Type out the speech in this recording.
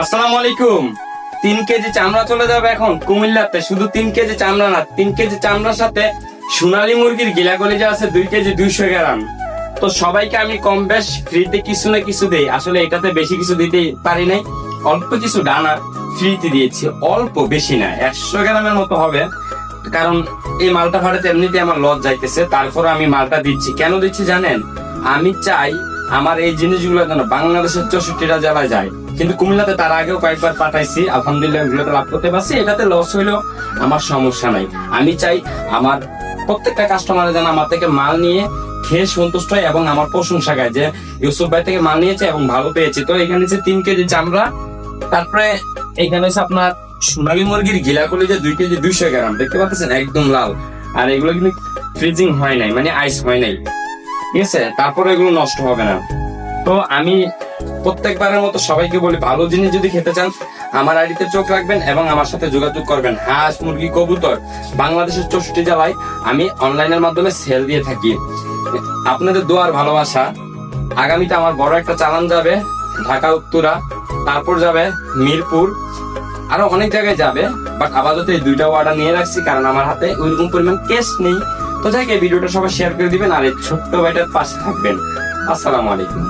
আসসালামু আলাইকুম। 3 কেজি চামড়া চলে যাবে এখন কুমিল্লাতে। শুধু 3 কেজি চামড়া না, 3 কেজি চামড়ার সাথে সোনালী মুরগির গিলা কলিজা আছে 2 কেজি 200 গ্রাম। তো সবাইকে আমি কম বেশ ফ্রিতে কিছু না কিছু দেই। আসলে এটাতে বেশি কিছু দিতে পারি নাই, অল্প কিছু ডানা ফ্রিতে দিয়েছি, অল্প, বেশি না, 100 গ্রামের মতো হবে। কারণ এই মালটা ভাড়াতে এমনিতে আমার লস যাইতেছে, তারপর আমি মালটা দিচ্ছি। কেন দিচ্ছি জানেন? আমি চাই আমার এই জিনিসগুলো যেন বাংলাদেশের 64টা জেলায় যায়। কিন্তু কুমিল্লাতে তার আগেও কয়েকবার পাঠাইছি, আলহামদুলিল্লাহ এগুলোতে লাভ করতে পারছি। এটাতে লস হইলেও আমার সমস্যা নাই। আমি চাই আমার প্রত্যেকটা কাস্টমার যেন আমার থেকে মাল নিয়ে খেয়ে সন্তুষ্ট হয় এবং আমার প্রশংসা গায় যে ইউসুফ ভাই থেকে মাল নিয়েছে এবং ভালো পেয়েছে। তো এখানে হচ্ছে 3 কেজি চামড়া, তারপরে এখানে হচ্ছে আপনার সোনালী মুরগির গিলা কলিজা 2 কেজি 200 গ্রাম, দেখতে পাচ্ছেন একদম লাল। আর এগুলো কিন্তু ফ্রিজিং হয় নাই, মানে আইস হয় নাই, ঠিক আছে? তারপরে এগুলো নষ্ট হবে না। তো আমি প্রত্যেকবারের মতো সবাইকে বলি, ভালো জিনিস যদি খেতে চান আমার আইডিতে চোখ রাখবেন এবং আমার সাথে যোগাযোগ করবেন। হাঁস, মুরগি, কবুতর বাংলাদেশের 64 জেলায় আমি অনলাইনের মাধ্যমে সেল দিয়ে থাকি। আপনাদের দোয়ার ভালোবাসা। আগামীতে আমার বড় একটা চালান যাবে ঢাকা উত্তরা, তারপর যাবে মিরপুর, আরো অনেক জায়গায় যাবে। বাট আপাতত এই 2টা অর্ডার নিয়ে রাখছি, কারণ আমার হাতে ওইরকম পরিমাণ ক্যাশ নেই। তো যাই, এই ভিডিওটা সবাই শেয়ার করে দিবেন আর এই ছোট্ট ভাইটার পাশে থাকবেন। আসসালামু আলাইকুম।